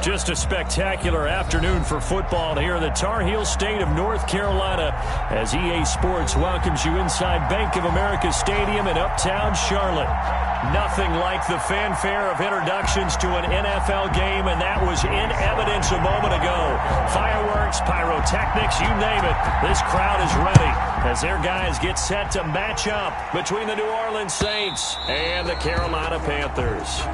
Just a spectacular afternoon for football here in the Tar Heel state of North Carolina as EA Sports welcomes you inside Bank of America Stadium in uptown Charlotte. Nothing like the fanfare of introductions to an NFL game, and that was in evidence a moment ago. Fireworks, pyrotechnics, you name it. This crowd is ready as their guys get set to match up between the New Orleans Saints and the Carolina Panthers.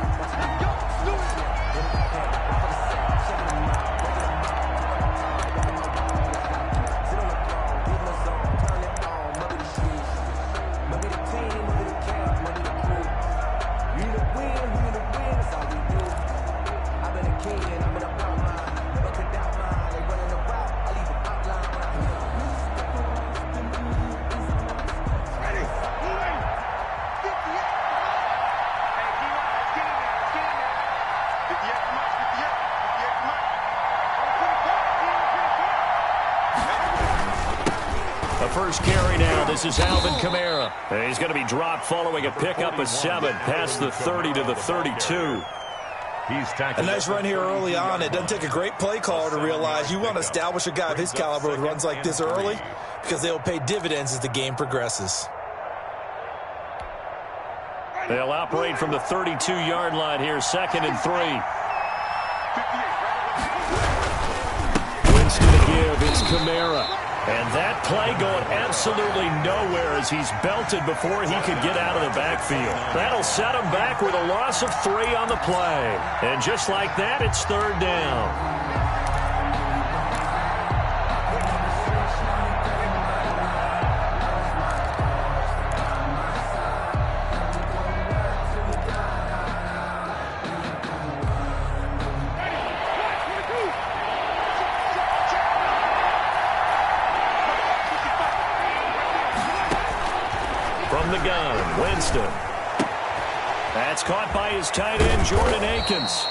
First carry now. This is Alvin Kamara. He's going to be dropped following a pickup of 7 past the 30 to the 32. A nice run here early on. It doesn't take a great play caller to realize you want to establish a guy of his caliber with runs like this early because they will pay dividends as the game progresses. They'll operate from the 32-yard line here, 2nd and 3. Winston to give. It's Kamara. And that play going absolutely nowhere as he's belted before he could get out of the backfield. That'll set him back with a loss of 3 on the play. And just like that, it's 3rd down. From the gun, Winston. That's caught by his tight end, Jordan Akins.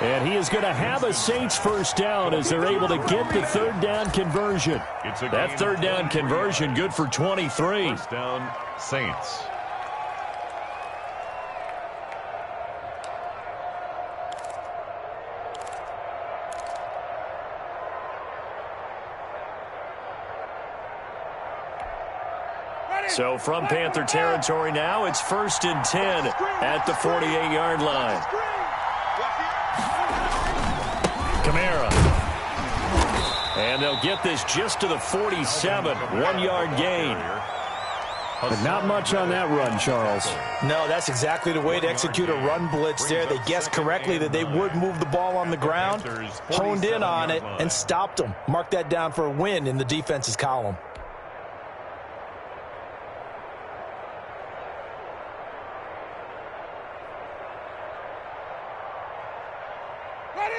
And he is going to have a Saints first down as they're able to get the 3rd down conversion. That 3rd down conversion good for 23. First down, Saints. So from Panther territory now, it's 1st and 10 at the 48-yard line. Kamara. And they'll get this just to the 47, 1-yard gain. But not much on that run, Charles. No, that's exactly the way to execute a run blitz there. They guessed correctly that they would move the ball on the ground, honed in on it, and stopped them. Mark that down for a win in the defense's column.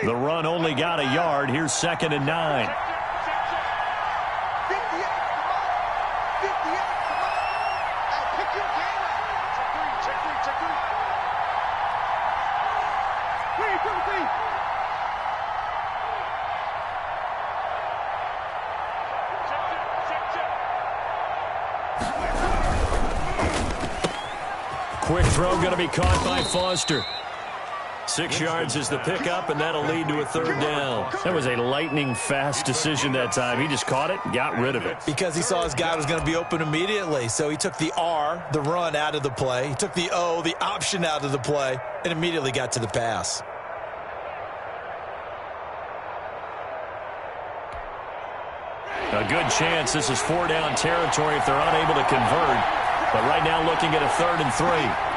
The run only got a yard. Here's 2nd and 9. Quick throw going to be caught by Foster. 6 yards is the pickup, and that'll lead to a 3rd down. That was a lightning-fast decision that time. He just caught it, got rid of it. Because he saw his guy was going to be open immediately. So he took the R, the run, out of the play. He took the O, the option, out of the play, and immediately got to the pass. A good chance this is 4-down territory if they're unable to convert. But right now looking at a 3rd and 3.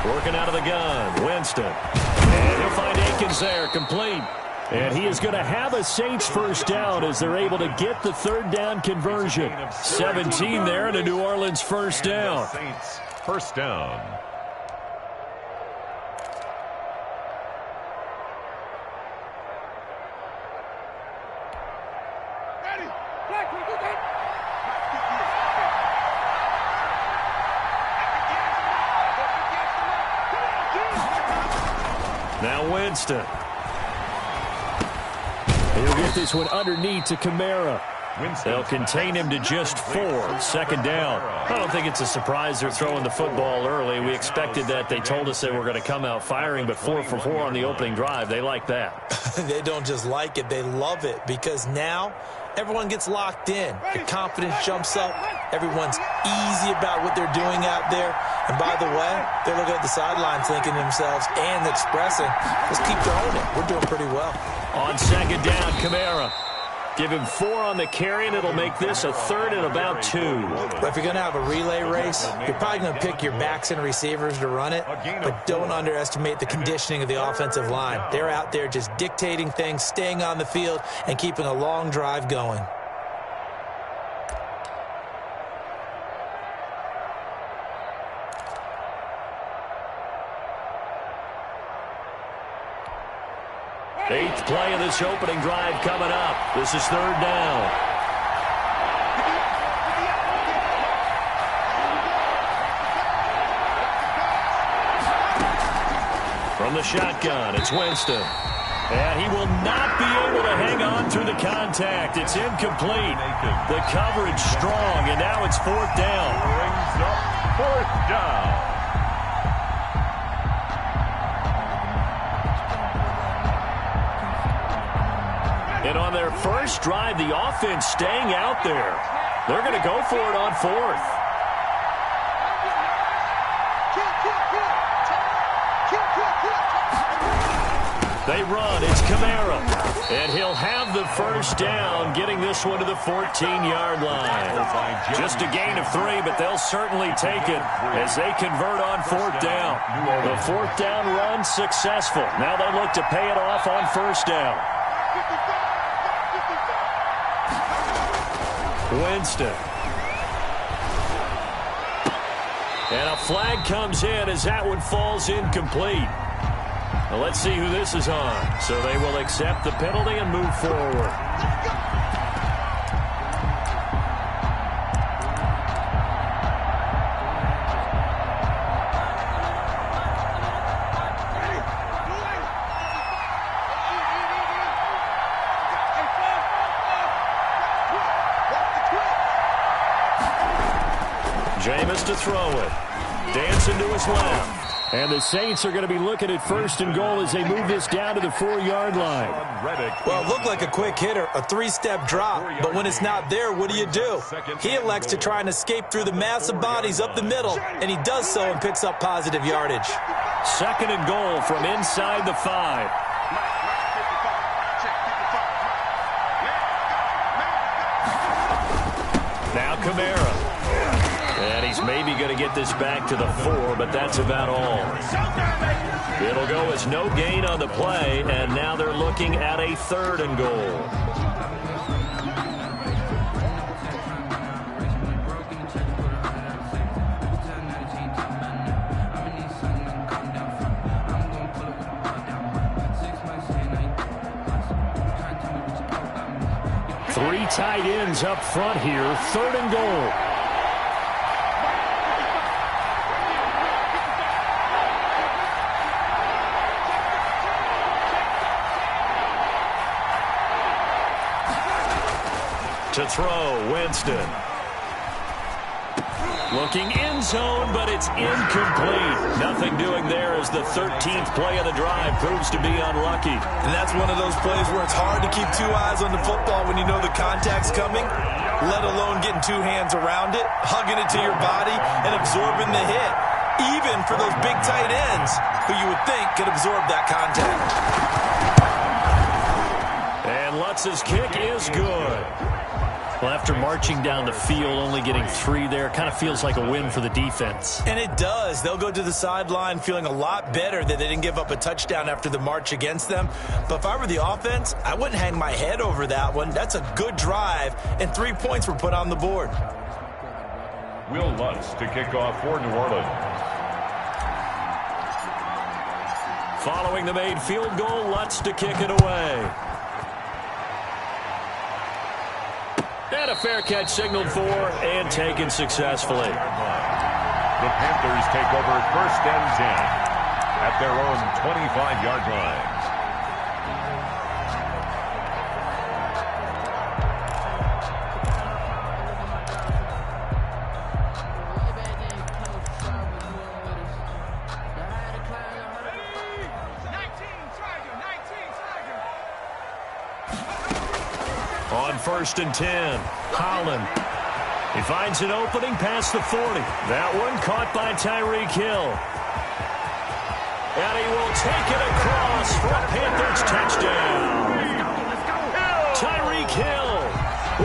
Working out of the gun, Winston. And he'll find Akins there, complete. And he is going to have a Saints first down as they're able to get the 3rd down conversion. 17 there and a New Orleans first down. Saints first down. Now Winston. He'll get this one underneath to Kamara. They'll contain him to just 4. Second down. I don't think it's a surprise they're throwing the football early. We expected that. They told us they were going to come out firing, but 4 for 4 on the opening drive. They like that. They don't just like it. They love it because now everyone gets locked in. The confidence jumps up. Everyone's easy about what they're doing out there. And by the way, they're looking at the sidelines thinking to themselves and expressing, let's keep throwing it. We're doing pretty well. On second down, Kamara. Give him 4 on the carry, and it'll make this a 3rd and about 2. If you're going to have a relay race, you're probably going to pick your backs and receivers to run it, but don't underestimate the conditioning of the offensive line. They're out there just dictating things, staying on the field, and keeping a long drive going. Eighth play of this opening drive coming up. This is 3rd down. From the shotgun, it's Winston. And he will not be able to hang on through the contact. It's incomplete. The coverage strong, and now it's 4th down. Brings up 4th down. And on their first drive, the offense staying out there. They're going to go for it on 4th. They run. It's Kamara. And he'll have the first down, getting this one to the 14-yard line. Just a gain of 3, but they'll certainly take it as they convert on 4th down. The 4th down run successful. Now they look to pay it off on 1st down. Winston. And a flag comes in as that one falls incomplete. Well, let's see who this is on. So they will accept the penalty and move forward. Jameis to throw it. Dancing to his left. And the Saints are going to be looking at 1st and goal as they move this down to the 4-yard line. Well, it looked like a quick hitter, a 3-step drop. But when it's not there, what do? He elects to try and escape through the mass of bodies up the middle, and he does so and picks up positive yardage. 2nd and goal from inside the 5. Now Kamara. And he's maybe going to get this back to the 4, but that's about all. It'll go as no gain on the play, and now they're looking at a 3rd and goal. Three tight ends up front here, 3rd and goal. To throw, Winston. Looking end zone, but it's incomplete. Nothing doing there as the 13th play of the drive proves to be unlucky. And that's one of those plays where it's hard to keep 2 eyes on the football when you know the contact's coming, let alone getting 2 hands around it, hugging it to your body, and absorbing the hit. Even for those big tight ends who you would think could absorb that contact. And Lutz's kick is good. Well, after marching down the field, only getting 3 there, kind of feels like a win for the defense. And it does. They'll go to the sideline feeling a lot better that they didn't give up a touchdown after the march against them. But if I were the offense, I wouldn't hang my head over that one. That's a good drive, and 3 points were put on the board. Will Lutz to kick off for New Orleans. Following the made field goal, Lutz to kick it away. And a fair catch signaled for and taken successfully. The Panthers take over 1st and 10 at their own 25-yard line. 1st and 10. Holland. He finds an opening past the 40. That one caught by Tyreek Hill. And he will take it across for a Panthers touchdown. Tyreek Hill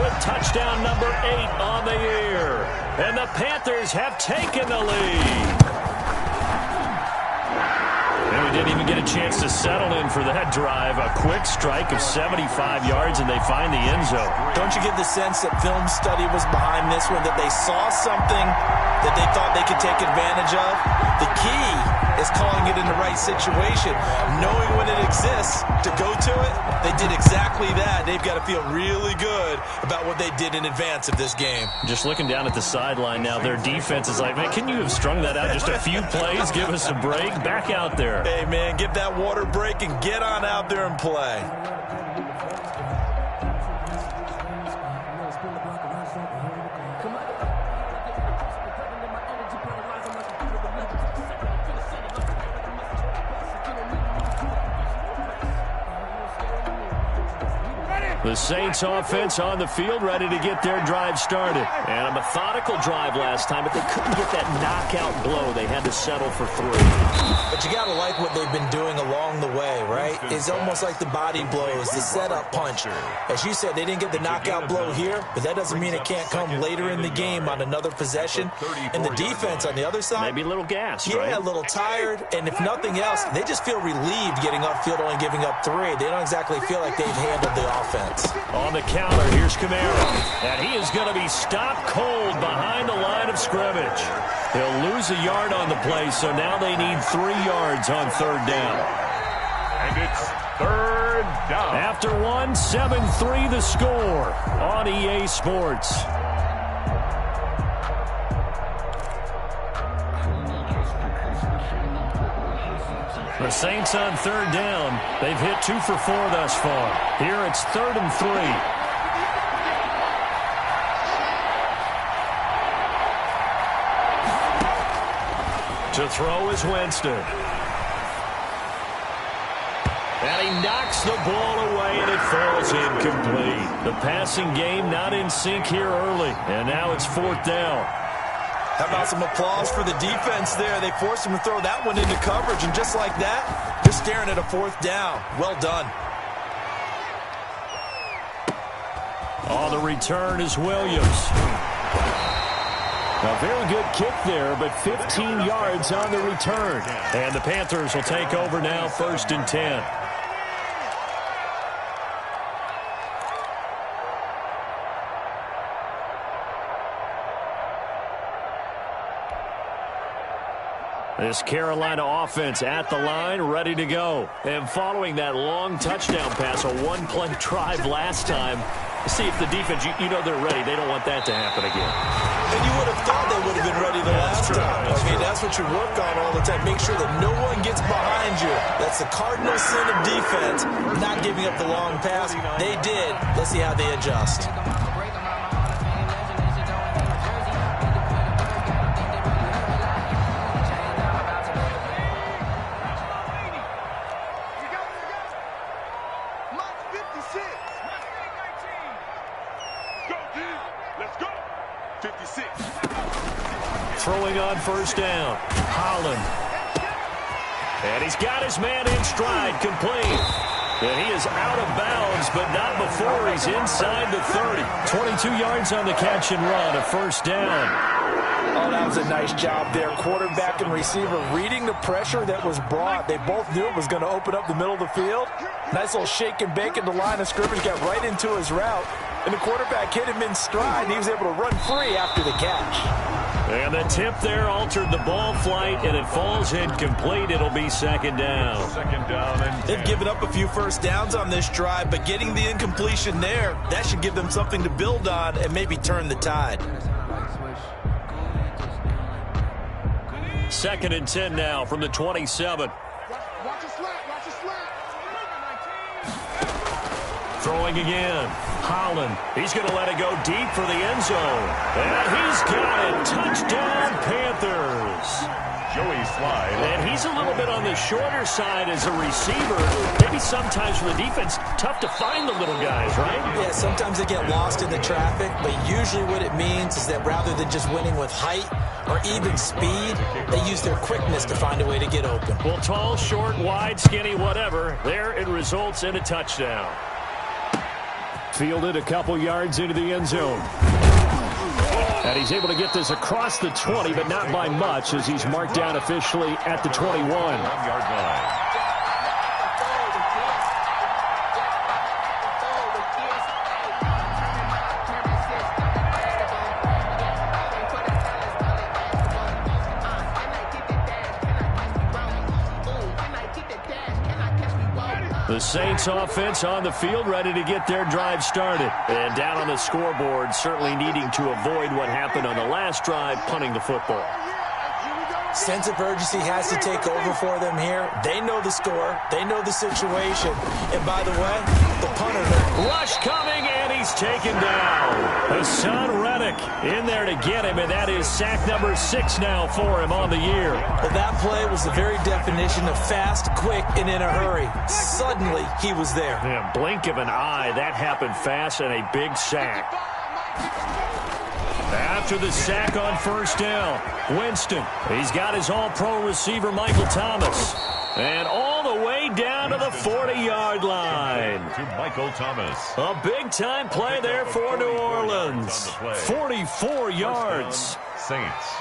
with touchdown number 8 on the year. And the Panthers have taken the lead. And we didn't even get a chance to settle in for that drive. A quick strike of 75 yards, and they find the end zone. Don't you get the sense that film study was behind this one, that they saw something that they thought they could take advantage of? The key is calling it in the right situation, knowing when it exists to go to it. They did exactly that. They've got to feel really good about what they did in advance of this game. Just looking down at the sideline now, their defense is like, man, can you have strung that out just a few plays? Give us a break. Back out there. Hey, man, get that water break and get on out there and play. The Saints offense on the field, ready to get their drive started. And a methodical drive last time, but they couldn't get that knockout blow. They had to settle for 3. But you got to like what they've been doing along the way, right? It's almost like the body blows, the setup punch. As you said, they didn't get the knockout blow here, but that doesn't mean it can't come later in the game on another possession. And the defense on the other side, maybe a little gassed, yeah, right? a little tired. And if nothing else, they just feel relieved getting upfield, only giving up 3. They don't exactly feel like they've handled the offense. On the counter, here's Kamara. And he is going to be stopped cold behind the line of scrimmage. He'll lose a yard on the play, so now they need 3 yards on 3rd down. And it's 3rd down. After 1, 7-3 the score on EA Sports. The Saints on 3rd down. They've hit 2 for 4 thus far. Here it's 3rd and 3. To throw is Winston. And he knocks the ball away, and it falls incomplete. The passing game not in sync here early. And now it's 4th down. How about some applause for the defense there? They forced him to throw that one into coverage, and just like that, they're staring at a 4th down. Well done. On the return is Williams. A very good kick there, but 15 yards on the return. And the Panthers will take over now, 1st and 10. This Carolina offense at the line, ready to go. And following that long touchdown pass, a 1-play drive last time, see if the defense, you know they're ready. They don't want that to happen again. And you would have thought they would have been ready the last time. That's what you work on all the time. Make sure that no one gets behind you. That's the cardinal sin of defense, not giving up the long pass. They did. Let's see how they adjust. Throwing on 1st down. Holland. And he's got his man in stride, complete. And he is out of bounds, but not before he's inside the 30. 22 yards on the catch and run, a 1st down. Oh, that was a nice job there. Quarterback and receiver reading the pressure that was brought. They both knew it was going to open up the middle of the field. Nice little shake and bake at the line of scrimmage, got right into his route. And the quarterback hit him in stride, and he was able to run free after the catch. And the tip there altered the ball flight, and it falls incomplete. It'll be 2nd down. 2nd down and 10. They've given up a few 1st downs on this drive, but getting the incompletion there, that should give them something to build on and maybe turn the tide. 2nd and 10 now from the 27. Throwing again. Holland. He's going to let it go deep for the end zone. And he's got it. Touchdown, Panthers. Joey Slide. And he's a little bit on the shorter side as a receiver. Maybe sometimes for the defense, tough to find the little guys, right? Yeah, sometimes they get lost in the traffic, but usually what it means is that rather than just winning with height or even speed, they use their quickness to find a way to get open. Well, tall, short, wide, skinny, whatever, there it results in a touchdown. Fielded a couple yards into the end zone. And he's able to get this across the 20, but not by much, as he's marked down officially at the 21. 1-yard line. The Saints offense on the field, ready to get their drive started. And down on the scoreboard, certainly needing to avoid what happened on the last drive, punting the football. Sense of urgency has to take over for them here. They know the score. They know the situation. And by the way, the punter. Rush coming, and he's taken down. Hassan Reddick in there to get him, and that is sack number 6 now for him on the year. Well, that play was the very definition of fast, quick, and in a hurry. Suddenly, he was there. Yeah, blink of an eye, that happened fast, and a big sack. After the sack on first down, Winston. He's got his all-pro receiver, Michael Thomas. And all the way down to the 40-yard line. To Michael Thomas. A big-time play there for New Orleans. 44 yards. Saints.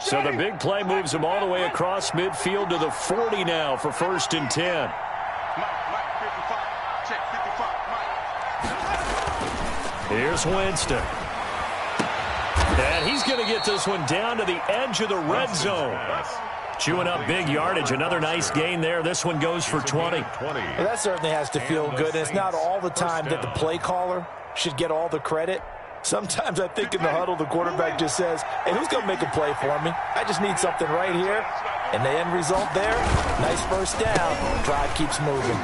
So the big play moves him all the way across midfield to the 40 now for 1st and 10. Here's Winston. And he's going to get this one down to the edge of the red zone. Chewing up big yardage. Another nice gain there. This one goes for 20. Well, that certainly has to feel good. And it's not all the time that the play caller should get all the credit. Sometimes I think in the huddle, the quarterback just says, hey, who's going to make a play for me? I just need something right here. And the end result there, nice first down. Drive keeps moving.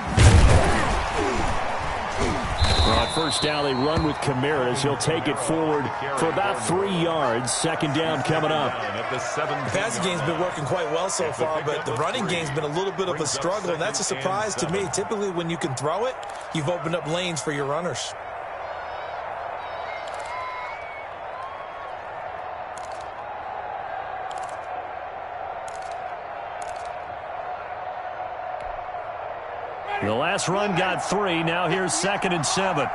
Well, first down, they run with Kamara as he'll take it forward for about 3 yards. 2nd down coming up. The passing game's been working quite well so far, but the running game's been a little bit of a struggle, and that's a surprise to me. Typically, when you can throw it, you've opened up lanes for your runners. The last run got 3. Now here's 2nd and 7.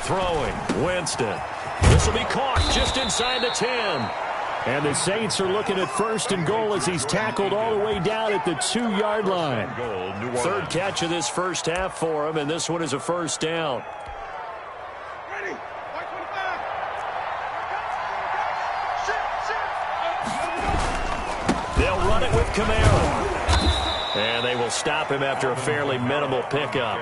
Throwing, Winston. This will be caught just inside the 10. And the Saints are looking at 1st and goal as he's tackled all the way down at the 2-yard line. 3rd catch of this first half for him, and this one is a 1st down. They'll run it with Kamara. And they will stop him after a fairly minimal pickup.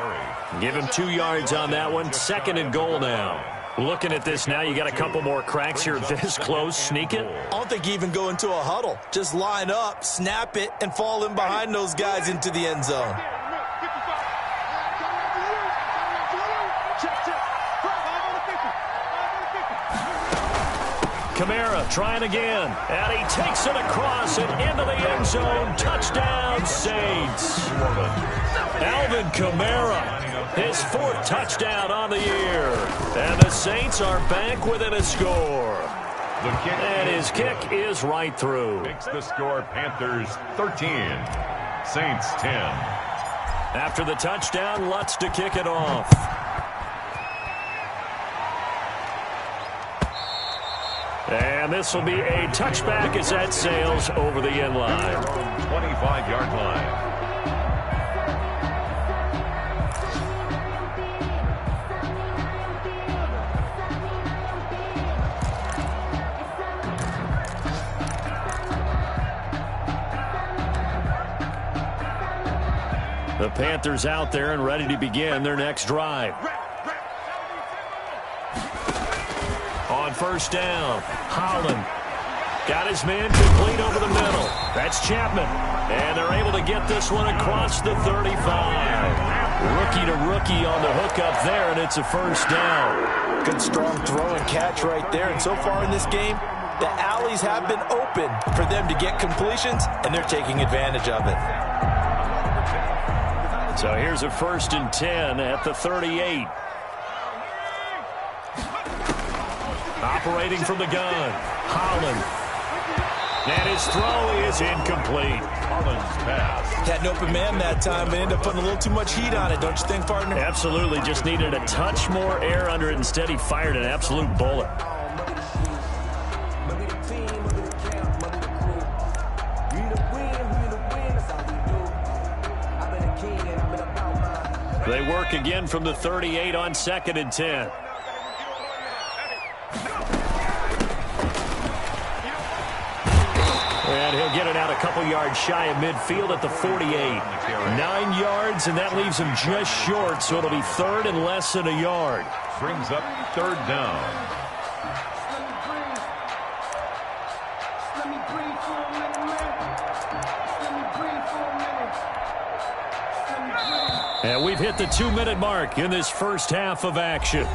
Give him 2 yards on that one. 2nd and goal now. Looking at this now, you got a couple more cracks here this close. Sneak it. I don't think you even go into a huddle. Just line up, snap it, and fall in behind those guys into the end zone. Kamara trying again, and he takes it across and into the end zone. Touchdown, Saints. Alvin Kamara, his 4th touchdown on the year. And the Saints are back within a score. And his kick is right through. Makes the score Panthers 13, Saints 10. After the touchdown, Lutz to kick it off. And this will be a touchback as that sails over the end line. 25-yard line. The Panthers out there and ready to begin their next drive. first down. Holland got his man complete over the middle. That's Chapman. And they're able to get this one across the 35. Rookie to rookie on the hookup there, and it's a first down. Good strong throw and catch right there. And so far in this game, the alleys have been open for them to get completions, and they're taking advantage of it. So here's a 1st and 10 at the 38. Operating from the gun, Holland. And his throw is incomplete. Holland's pass. Had an open man that time, but ended up putting a little too much heat on it, don't you think, partner? Absolutely. Just needed a touch more air under it. Instead, he fired an absolute bullet. They work again from the 38 on 2nd and 10. And he'll get it out a couple yards shy of midfield at the 48. 9 yards, and that leaves him just short, so it'll be 3rd and less than a yard. Brings up 3rd down. And we've hit the 2-minute mark in this first half of action.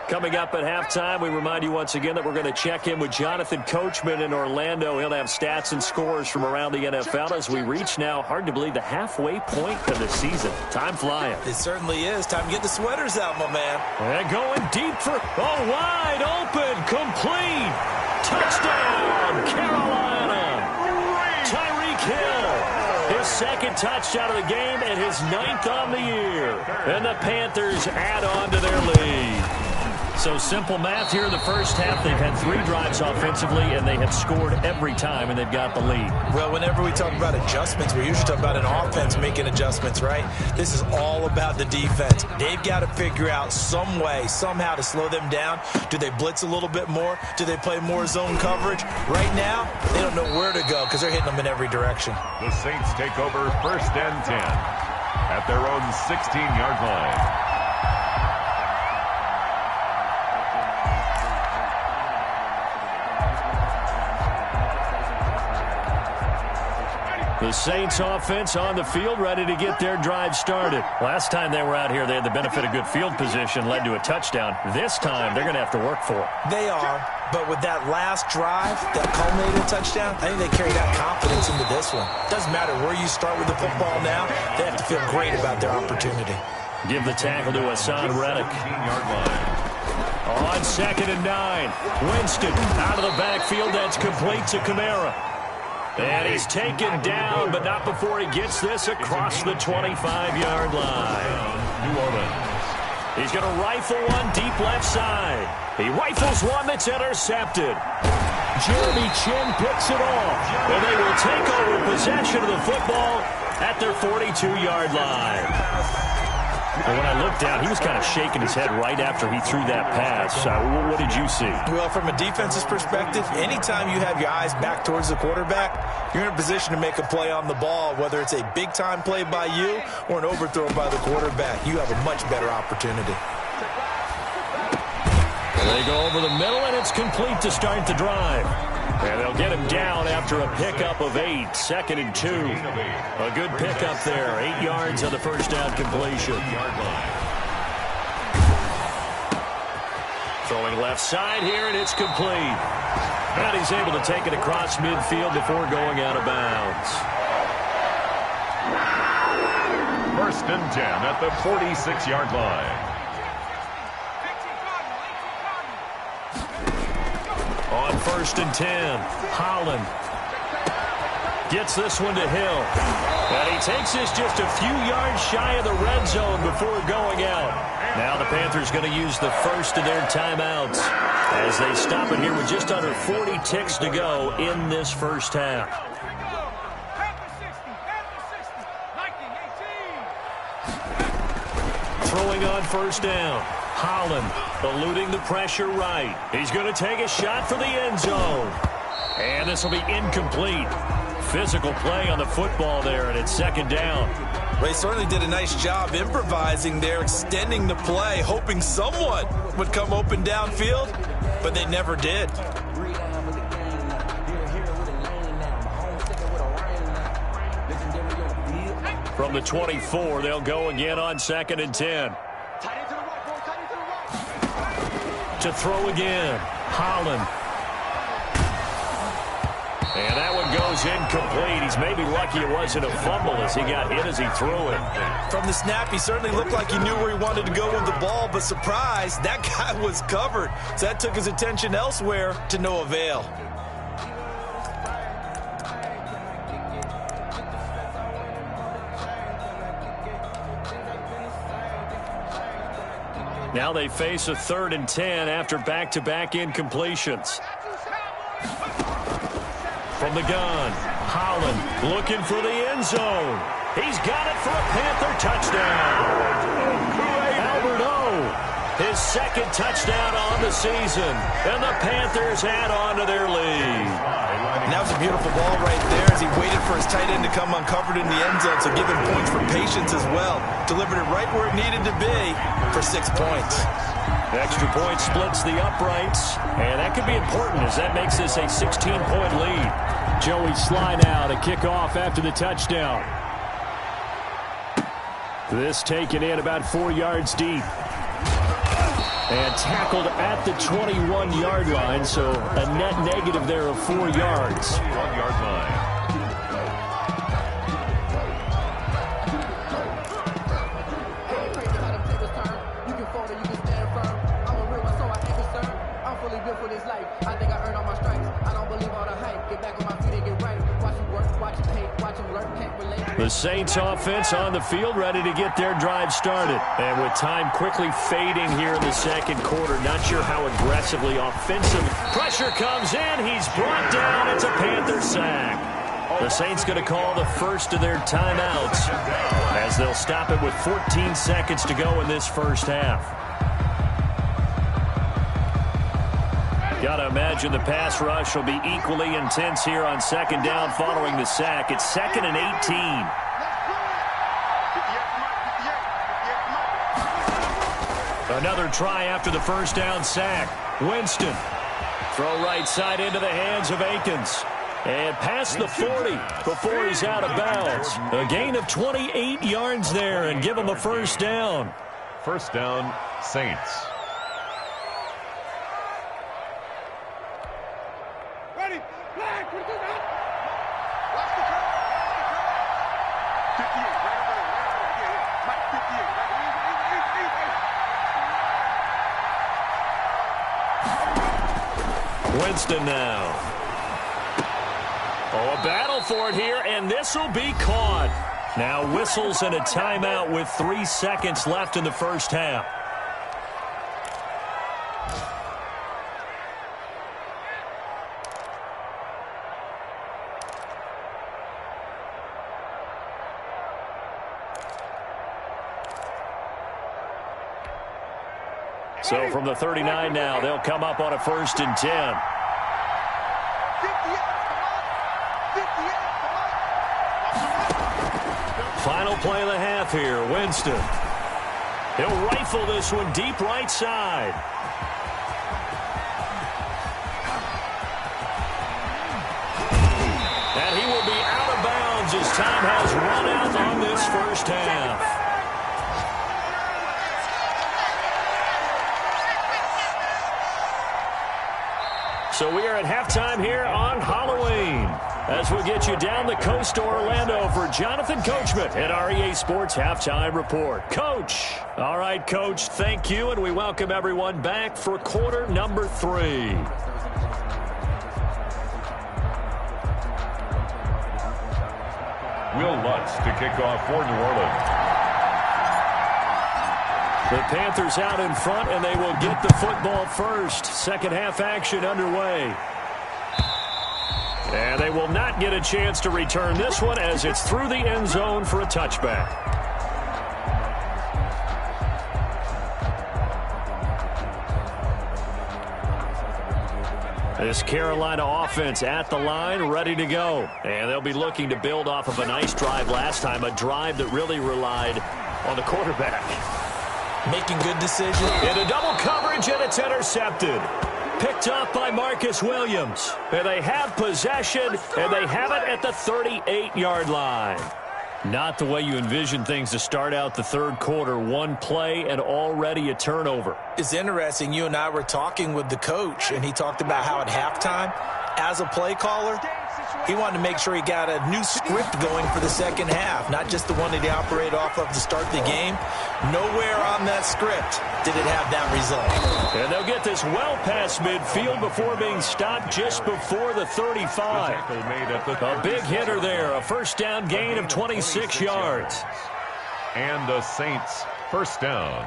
Coming up at halftime, we remind you once again that we're going to check in with Jonathan Coachman in Orlando. He'll have stats and scores from around the NFL as we reach now, hard to believe, the halfway point of the season. Time flying. It certainly is. Time to get the sweaters out, my man. And going deep for, wide open, complete. Touchdown, Carolina. Tyreek Hill. His 2nd touchdown of the game and his 9th on the year. And the Panthers add on to their lead. So simple math here in the first half. They've had 3 drives offensively, and they have scored every time, and they've got the lead. Well, whenever we talk about adjustments, we usually talk about an offense making adjustments, right? This is all about the defense. They've got to figure out some way, somehow to slow them down. Do they blitz a little bit more? Do they play more zone coverage? Right now, they don't know where to go because they're hitting them in every direction. The Saints take over 1st and 10 at their own 16-yard line. The Saints offense on the field, ready to get their drive started. Last time they were out here, they had the benefit of good field position, led to a touchdown. This time, they're going to have to work for it. They are, but with that last drive, that culminated touchdown, I think they carry that confidence into this one. Doesn't matter where you start with the football now, they have to feel great about their opportunity. Give the tackle to Hassan Reddick. On 2nd and 9, Winston out of the backfield. That's complete to Kamara. And he's taken down, but not before he gets this across the 25-yard line. New Orleans. He's going to rifle one deep left side. He rifles one that's intercepted. Jeremy Chin picks it off. And they will take over possession of the football at their 42-yard line. And when I looked down, he was kind of shaking his head right after he threw that pass. What did you see? Well, from a defense's perspective, anytime you have your eyes back towards the quarterback, you're in a position to make a play on the ball, whether it's a big-time play by you or an overthrow by the quarterback. You have a much better opportunity. They go over the middle, and it's complete to start the drive. And they'll get him down after a pickup of 8, 2nd and 2. A good pickup there, 8 yards on the first down completion. Throwing left side here, and it's complete. And he's able to take it across midfield before going out of bounds. 1st and 10 at the 46-yard line. On 1st and 10, Holland gets this one to Hill. And he takes this just a few yards shy of the red zone before going out. Now the Panthers going to use the first of their timeouts as they stop it here with just under 40 ticks to go in this first half. Throwing on 1st down. Holland eluding the pressure right. He's going to take a shot for the end zone. And this will be incomplete. Physical play on the football there, and it's second down. Ray certainly did a nice job improvising there, extending the play, hoping someone would come open downfield, but they never did. From the 24, they'll go again on 2nd and 10. To throw again, Holland. And that one goes incomplete. He's maybe lucky it wasn't a fumble as he got hit as he threw it. From the snap, he certainly looked like he knew where he wanted to go with the ball, but surprise, that guy was covered. So that took his attention elsewhere to no avail. Now they face a 3rd and 10 after back-to-back incompletions. From the gun, Holland looking for the end zone. He's got it for a Panther touchdown. Albert O, his 2nd touchdown on the season. And the Panthers add on to their lead. And that was a beautiful ball right there as he waited for his tight end to come uncovered in the end zone, so give him points for patience as well. Delivered it right where it needed to be for 6 points. Extra point splits the uprights, and that could be important as that makes this a 16-point lead. Joey Sly now to kick off after the touchdown. This taken in about 4 yards deep. And tackled at the 21-yard line, so a net negative there of 4 yards. 1-yard line. The Saints offense on the field, ready to get their drive started. And with time quickly fading here in the second quarter, not sure how aggressively offensive. Pressure comes in. He's brought down. It's a Panther sack. The Saints going to call the first of their timeouts as they'll stop it with 14 seconds to go in this first half. Got to imagine the pass rush will be equally intense here on 2nd down following the sack. It's 2nd and 18. Another try after the first down sack. Winston. Throw right side into the hands of Akins. And past the 40 before he's out of bounds. A gain of 28 yards there and give him a first down. First down, Saints. Winston now. Oh, a battle for it here, and this will be caught. Now whistles and a timeout with 3 seconds left in the first half. So from the 39 now, they'll come up on a 1st and 10. Final play of the half here, Winston. He'll rifle this one deep right side. And he will be out of bounds as time has run out on this first half. So we are at halftime here on Halloween as we get you down the coast to Orlando for Jonathan Coachman at REA Sports Halftime Report. Coach. All right, Coach, thank you, and we welcome everyone back for quarter number 3. Will Lutz to kick off for New Orleans. The Panthers out in front, and they will get the football first. Second half action underway. And they will not get a chance to return this one as it's through the end zone for a touchback. This Carolina offense at the line, ready to go. And they'll be looking to build off of a nice drive last time, a drive that really relied on the quarterback. Making good decisions. Into double coverage, and it's intercepted. Picked up by Marcus Williams. And they have possession, and they have it at the 38-yard line. Not the way you envision things to start out the third quarter. One play and already a turnover. It's interesting. You and I were talking with the coach, and he talked about how at halftime, as a play caller, he wanted to make sure he got a new script going for the second half, not just the one that he operated off of to start the game. Nowhere on that script did it have that result. And they'll get this well past midfield before being stopped just before the 35. A big hitter there, a first down gain of 26 yards. And the Saints first down.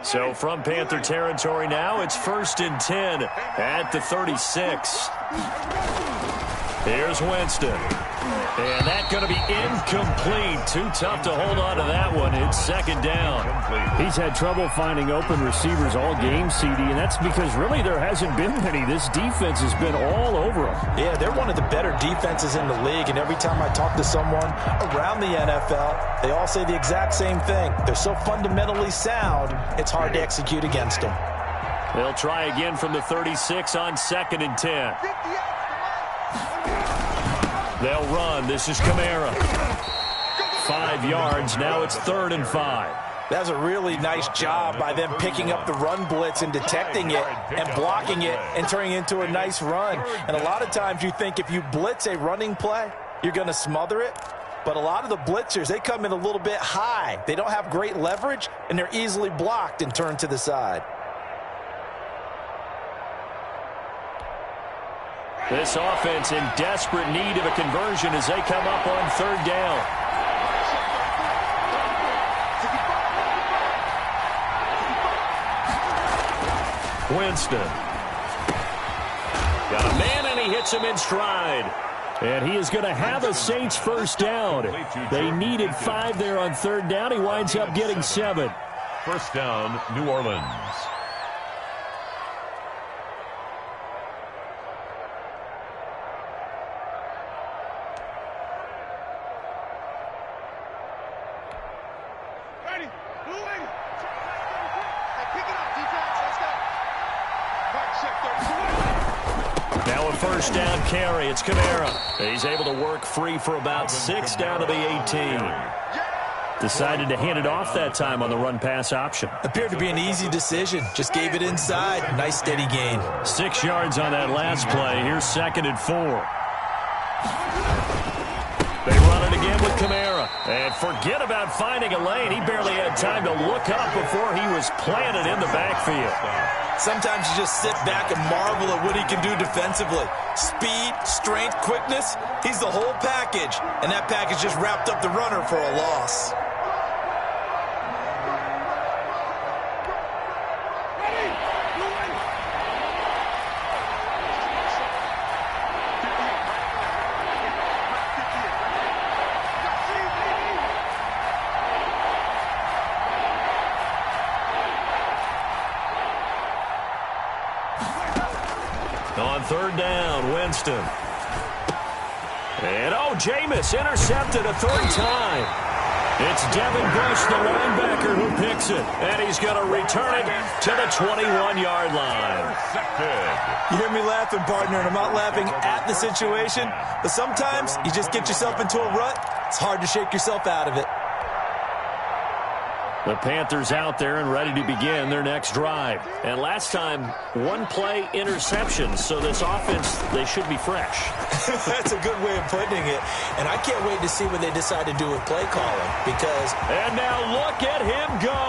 So from Panther territory now, it's 1st and 10 at the 36. Here's Winston. And that's going to be incomplete. Too tough to hold on to that one. It's second down. He's had trouble finding open receivers all game, CD, and that's because really there hasn't been many. This defense has been all over him. Yeah, they're one of the better defenses in the league, and every time I talk to someone around the NFL, they all say the exact same thing. They're so fundamentally sound, it's hard to execute against them. They'll try again from the 36 on 2nd and 10. They'll run. This is Kamara. 5 yards. Now it's 3rd and 5. That's a really nice job by them picking up the run blitz and detecting it and blocking it and turning it into a nice run. And a lot of times you think if you blitz a running play, you're going to smother it. But a lot of the blitzers, they come in a little bit high. They don't have great leverage, and they're easily blocked and turned to the side. This offense in desperate need of a conversion as they come up on 3rd down. Winston. Got a man, and he hits him in stride. And he is going to have a Saints first down. They needed 5 there on 3rd down. He winds up getting 7. First down, New Orleans. Now a first down carry. It's Kamara. He's able to work free for about 6 down to the 18. Decided to hand it off that time on the run-pass option. Appeared to be an easy decision. Just gave it inside. Nice steady gain. 6 yards on that last play. Here's 2nd and 4. They run it again with Kamara. And forget about finding a lane. He barely had time to look up before he was planted in the backfield. Sometimes you just sit back and marvel at what he can do defensively. Speed, strength, quickness, he's the whole package. And that package just wrapped up the runner for a loss. On 3rd down, Winston. And, Jameis intercepted a 3rd time. It's Devin Bush, the linebacker, who picks it. And he's going to return it to the 21-yard line. You hear me laughing, partner, and I'm not laughing at the situation. But sometimes you just get yourself into a rut. It's hard to shake yourself out of it. The Panthers out there and ready to begin their next drive. And last time, 1-play interception. So this offense, they should be fresh. That's a good way of putting it. And I can't wait to see what they decide to do with play calling. Because... And now look at him go.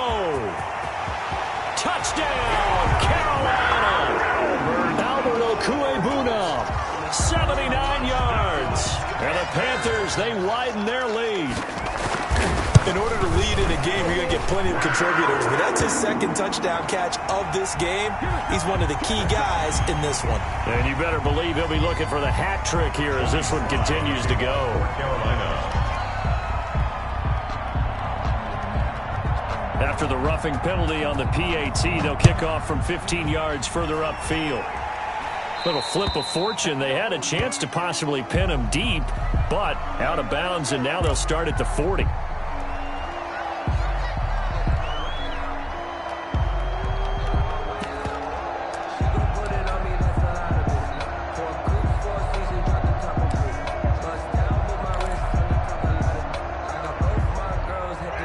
Touchdown, Carolina. Albert Okuebuna, 79 yards. And the Panthers, they widen their lead. In order to lead in a game, you're going to get plenty of contributors. But that's his second touchdown catch of this game. He's one of the key guys in this one. And you better believe he'll be looking for the hat trick here as this one continues to go. Carolina. After the roughing penalty on the PAT, they'll kick off from 15 yards further upfield. Little flip of fortune. They had a chance to possibly pin him deep, but out of bounds, and now they'll start at the 40.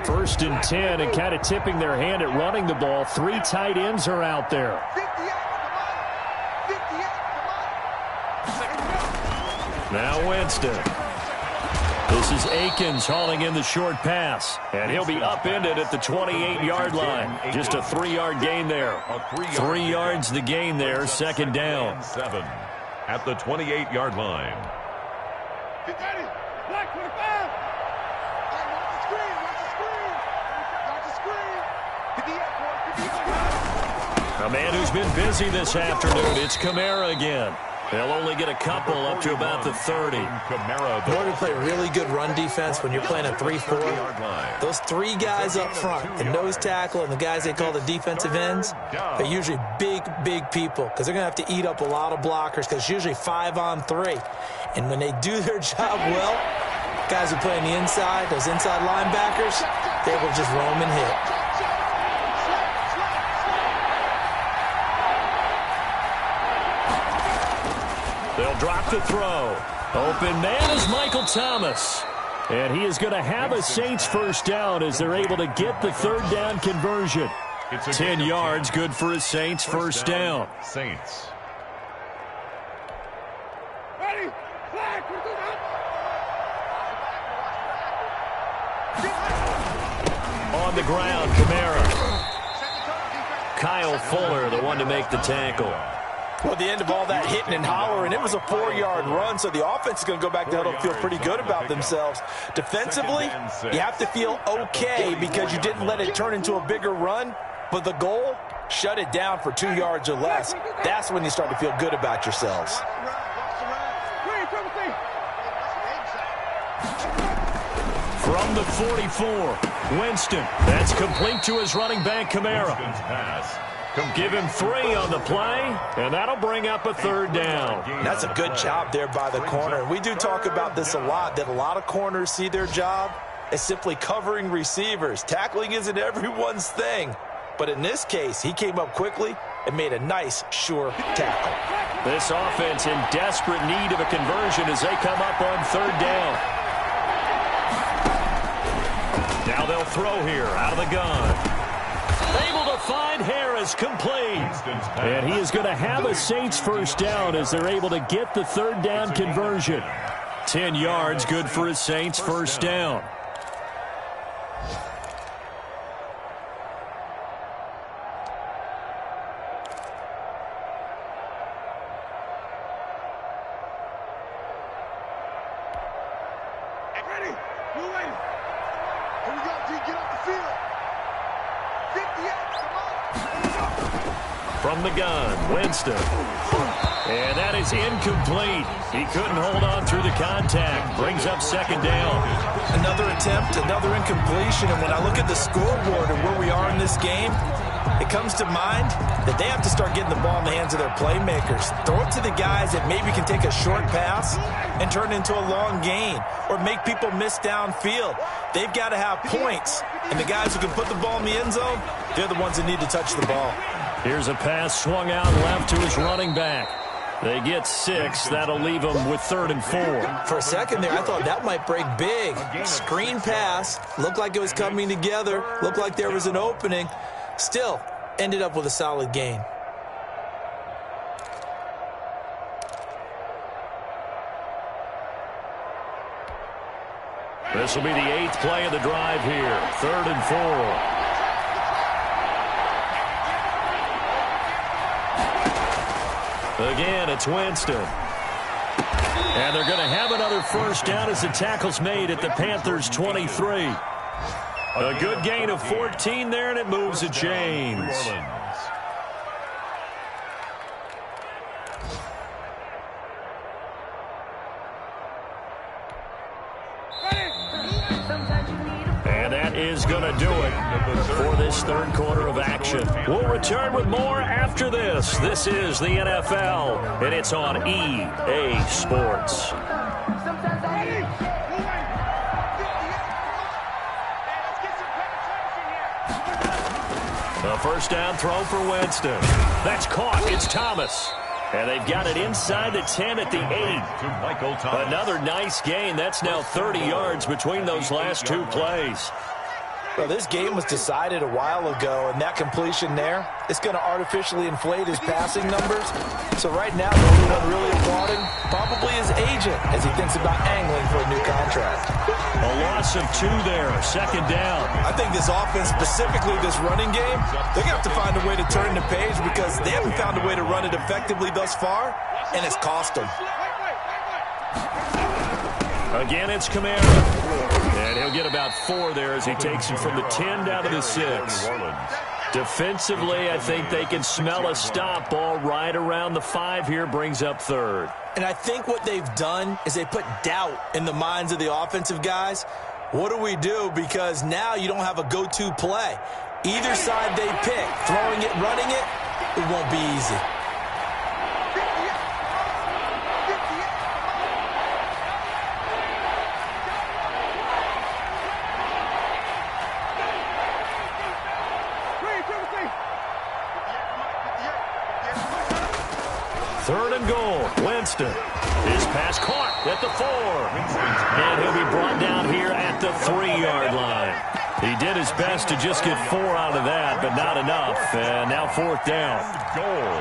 First and 10, and kind of tipping their hand at running the ball. 3 tight ends are out there. Now Winston. This is Akins hauling in the short pass, and he'll be upended at the 28-yard line. Just a 3-yard gain there. 3 yards the gain there, second down. 7 at the 28-yard line. A man who's been busy this afternoon, it's Kamara again. They'll only get a couple up to about the 30. In order to play really good run defense when you're playing a 3-4, those 3 guys up front, the nose tackle and the guys they call the defensive ends, are usually big, big people because they're going to have to eat up a lot of blockers because it's usually 5 on 3. And when they do their job well, guys who play on the inside, those inside linebackers, they will just roam and hit. They'll drop the throw. Open man is Michael Thomas. And he is going to have a Saints first down as they're able to get the third down conversion. 10 yards, good for a Saints first down. Saints. On the ground, Kamara. Kyle Fuller, the one to make the tackle. Well, the end of all that hitting and hollering, it was a 4-yard run, so the offense is going to go back to huddle and feel pretty good about themselves. Defensively, you have to feel okay because you didn't let it turn into a bigger run, but the goal, shut it down for 2 yards or less. That's when you start to feel good about yourselves. From the 44, Winston. That's complete to his running back, Kamara. Give him 3 on the play, and that'll bring up a third down. That's a good job there by the corner. We do talk about this a lot, that a lot of corners see their job as simply covering receivers. Tackling isn't everyone's thing. But in this case, he came up quickly and made a nice, sure tackle. This offense in desperate need of a conversion as they come up on third down. Now they'll throw here out of the gun. Able to find Harris, complete. And he is going to have a Saints first down as they're able to get the third down conversion. 10 yards, good for a Saints first down. From the gun, Winston. And that is incomplete. He couldn't hold on through the contact. Brings up second down. Another attempt, another incompletion. And when I look at the scoreboard and where we are in this game, it comes to mind that they have to start getting the ball in the hands of their playmakers. Throw it to the guys that maybe can take a short pass and turn it into a long gain or make people miss downfield. They've got to have points. And the guys who can put the ball in the end zone, they're the ones that need to touch the ball. Here's a pass swung out left to his running back. They get 6. That'll leave them with 3rd and 4. For a second there, I thought that might break big. Screen pass. Looked like it was coming together. Looked like there was an opening. Still, ended up with a solid gain. This will be the 8th play of the drive here. 3rd and 4. Again, it's Winston. And they're going to have another first down as the tackle's made at the Panthers' 23. A good gain of 14 there, and it moves the chains. And that is going to do it for this third quarter of action. We'll return with more after this. This is the NFL, and it's on EA Sports. The first down throw for Winston. That's caught. It's Thomas. And they've got it inside the 10 at the 8. Another nice gain. That's now 30 yards between those last two plays. Well, this game was decided a while ago, and that completion there, it's going to artificially inflate his passing numbers. So right now, the only one really applauding probably his agent as he thinks about angling for a new contract. A loss of 2 there, second down. I think this offense, specifically this running game, they're going to have to find a way to turn the page because they haven't found a way to run it effectively thus far, and it's cost them. Again, it's Kamara. And he'll get about 4 there as he takes it from the 10 down to the 6. Defensively, I think they can smell a stop ball right around the 5 here, brings up third. And I think what they've done is they put doubt in the minds of the offensive guys. What do we do? Because now you don't have a go-to play. Either side they pick, throwing it, running it, it won't be easy. Third and goal. Winston. His pass caught at the 4. And he'll be brought down here at the 3-yard line. He did his best to just get 4 out of that, but not enough. And now fourth down. Goal.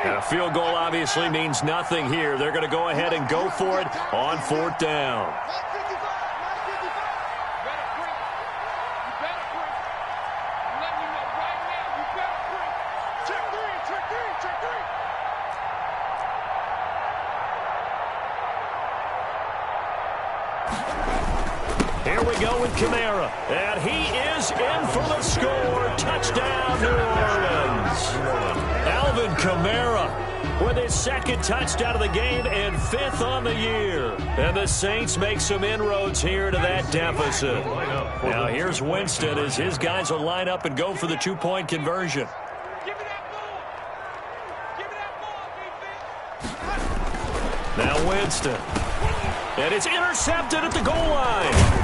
And a field goal obviously means nothing here. They're going to go ahead and go for it on fourth down. Here we go with Kamara, and he is in for the score. Touchdown, New Orleans. Alvin Kamara with his second touchdown of the game and 5th on the year. And the Saints make some inroads here to that deficit. Now here's Winston as his guys will line up and go for the 2-point conversion. Now Winston. And it's intercepted at the goal line.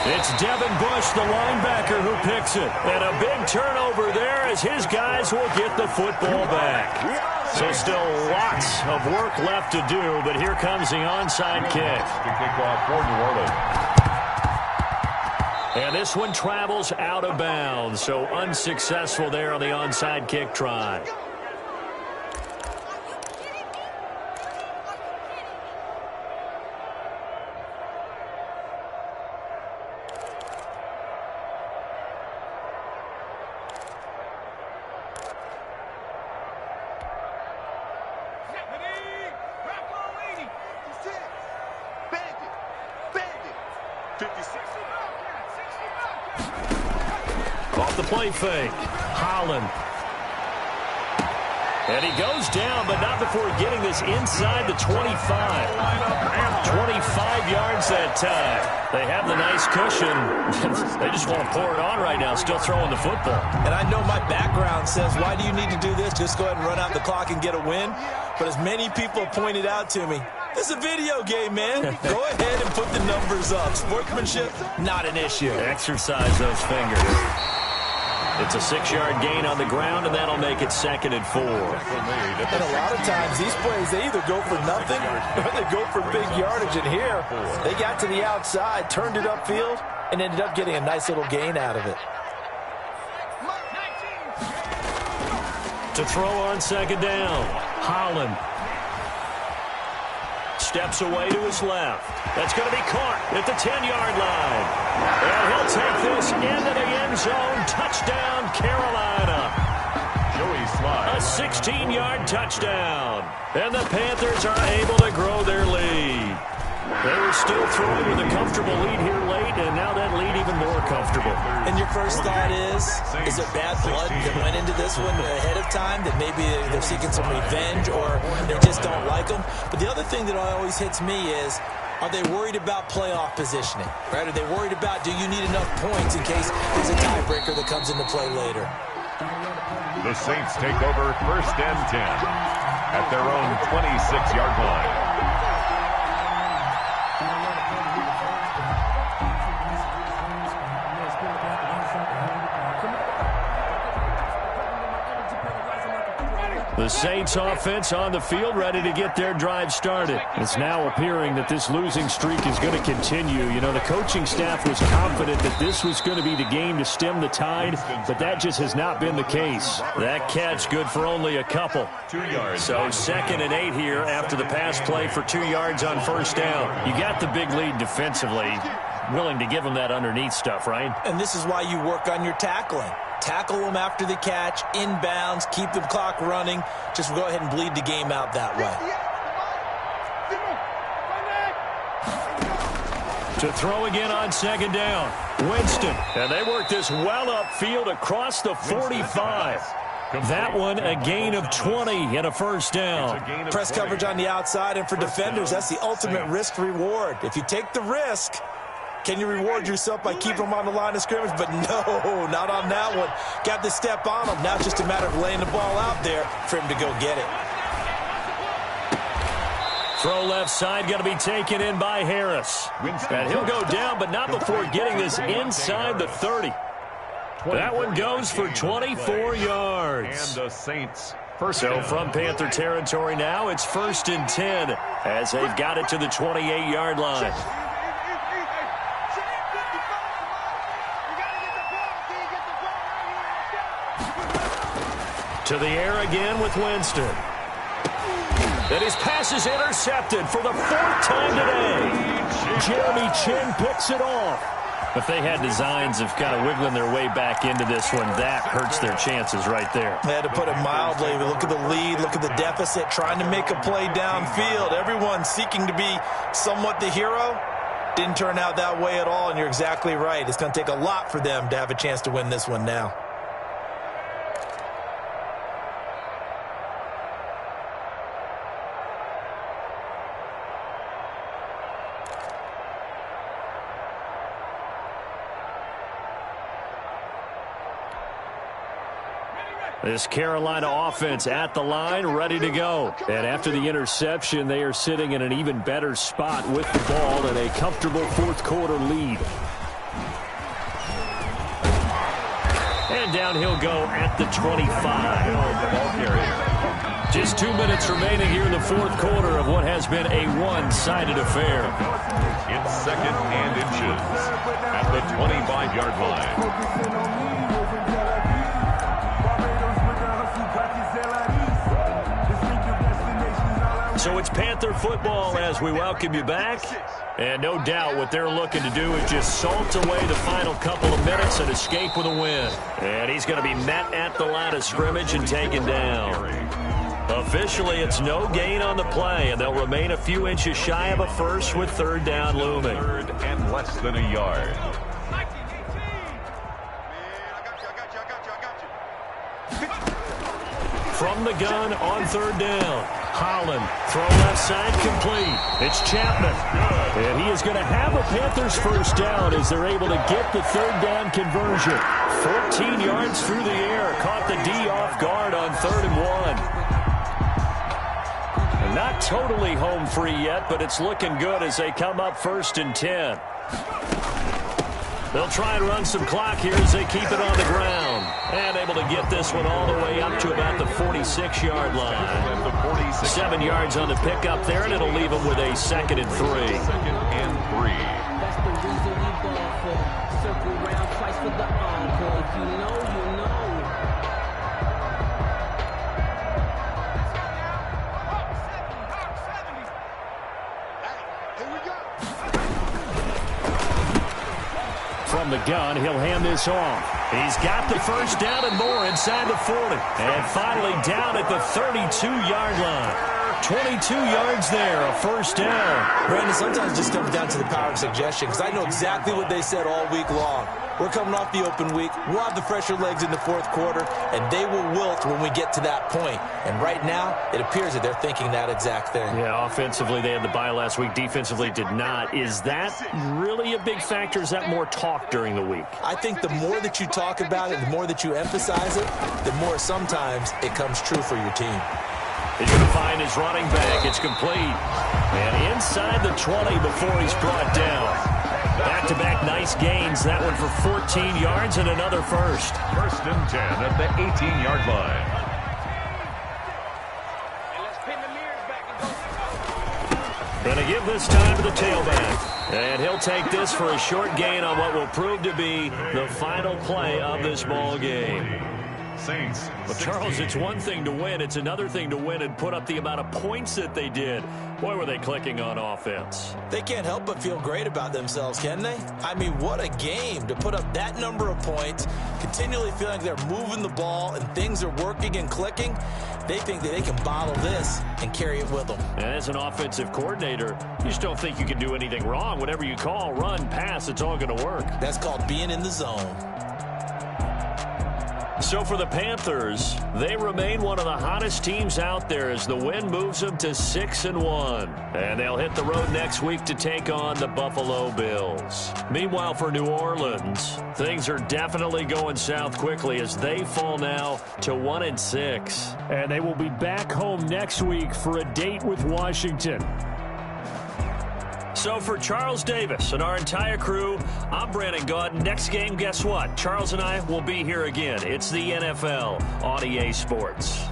It's Devin Bush, the linebacker, who picks it. And a big turnover there as his guys will get the football back. So still lots of work left to do, but here comes the onside kick. To kick off for New Orleans. And this one travels out of bounds, so unsuccessful there on the onside kick try. Off the play fake. Holland. And he goes down, but not before getting this inside the 25. 25 yards that time. They have the nice cushion. They just want to pour it on right now, still throwing the football. And I know my background says, why do you need to do this? Just go ahead and run out the clock and get a win. But as many people have pointed out to me, it's a video game, man. Go ahead and put the numbers up. Sportsmanship, not an issue. Exercise those fingers. It's a 6-yard gain on the ground, and that'll make it 2nd and 4. And a lot of times, these plays, they either go for nothing or they go for big yardage. And here, they got to the outside, turned it upfield, and ended up getting a nice little gain out of it. To throw on 2nd down, Holland. Steps away to his left. That's going to be caught at the 10-yard line. And he'll take this into the end zone. Touchdown, Carolina. A 16-yard touchdown. And the Panthers are able to grow their lead. They were still throwing with a comfortable lead here late, and now that lead even more comfortable. And your first thought is there bad blood that went into this one ahead of time, that maybe they're seeking some revenge or they just don't like them? But the other thing that always hits me is, are they worried about playoff positioning? Right? Are they worried about, do you need enough points in case there's a tiebreaker that comes into play later? The Saints take over 1st and 10 at their own 26-yard line. The Saints offense on the field, ready to get their drive started. It's now appearing that this losing streak is going to continue. You know, the coaching staff was confident that this was going to be the game to stem the tide, but that just has not been the case. That catch good for only a couple. 2 yards. So 2nd and 8 here after the pass play for 2 yards on 1st down. You got the big lead defensively. Willing to give them that underneath stuff, right? And this is why you work on your tackling. Tackle them after the catch, inbounds, keep the clock running. Just go ahead and bleed the game out that way. To throw again on 2nd down. Winston. And they work this well upfield across the 45. That one a gain of 20 and a 1st down. Press coverage on the outside, and for defenders, that's the ultimate risk-reward. If you take the risk, can you reward yourself by keeping them on the line of scrimmage? But no, not on that one. Got to step on them. Now it's just a matter of laying the ball out there for him to go get it. Throw left side, going to be taken in by Harris. And he'll go down, but not before getting this inside the 30. That one goes for 24 yards. And the Saints So from Panther territory now, it's 1st and 10 as they've got it to the 28-yard line. To the air again with Winston. And his pass is intercepted for the 4th time today. Jeremy Chin picks it off. If they had designs of kind of wiggling their way back into this one, that hurts their chances right there. They had to put it mildly. Look at the lead, look at the deficit, trying to make a play downfield. Everyone seeking to be somewhat the hero. Didn't turn out that way at all, and you're exactly right. It's going to take a lot for them to have a chance to win this one now. This Carolina offense at the line, ready to go. And after the interception, they are sitting in an even better spot with the ball and a comfortable 4th quarter lead. And down he'll go at the 25. Just 2 minutes remaining here in the 4th quarter of what has been a one-sided affair. It's 2nd and inches at the 25-yard line. So it's Panther football as we welcome you back. And no doubt what they're looking to do is just salt away the final couple of minutes and escape with a win. And he's going to be met at the line of scrimmage and taken down. Officially, it's no gain on the play, and they'll remain a few inches shy of a first with 3rd down looming. 3rd and less than a yard. From the gun on 3rd down. Holland, throw left side, complete. It's Chapman. And he is going to have a Panthers 1st down as they're able to get the 3rd down conversion. 14 yards through the air. Caught the D off guard on 3rd and 1. And not totally home free yet, but it's looking good as they come up 1st and 10. They'll try and run some clock here as they keep it on the ground. And able to get this one all the way up to about the 46-yard line. 7 yards on the pickup there, and it'll leave them with a 2nd and 3. 2nd and 3. That's the reason we ball for. Circle round twice for the encore. If you know, you know. From the gun, he'll hand this off. He's got the 1st down and more inside the 40. And finally down at the 32-yard line. 22 yards there, a first down. Brandon, sometimes it just comes down to the power of suggestion, because I know exactly what they said all week long. We're coming off the open week. We'll have the fresher legs in the fourth quarter, and they will wilt when we get to that point. And right now, it appears that they're thinking that exact thing. Yeah, offensively, they had the bye last week. Defensively, did not. Is that really a big factor? Is that more talk during the week? I think the more that you talk about it, the more that you emphasize it, the more sometimes it comes true for your team. He's going to find his running back. It's complete. And inside the 20 before he's brought down. Back-to-back nice gains. That one for 14 yards and another first. First and 10 at the 18-yard line. Going to give this time to the tailback. And he'll take this for a short gain on what will prove to be the final play of this ball game. Saints. But Charles, it's one thing to win. It's another thing to win and put up the amount of points that they did. Boy, were they clicking on offense. They can't help but feel great about themselves, can they? I mean, what a game to put up that number of points, continually feeling like they're moving the ball and things are working and clicking. They think that they can bottle this and carry it with them. And as an offensive coordinator, you just don't think you can do anything wrong. Whatever you call, run, pass, it's all going to work. That's called being in the zone. So for the Panthers, they remain one of the hottest teams out there as the win moves them to 6-1. And they'll hit the road next week to take on the Buffalo Bills. Meanwhile, for New Orleans, things are definitely going south quickly as they fall now to 1-6. And they will be back home next week for a date with Washington. So for Charles Davis and our entire crew, I'm Brandon Gaudin. Next game, guess what? Charles and I will be here again. It's the NFL on EA Sports.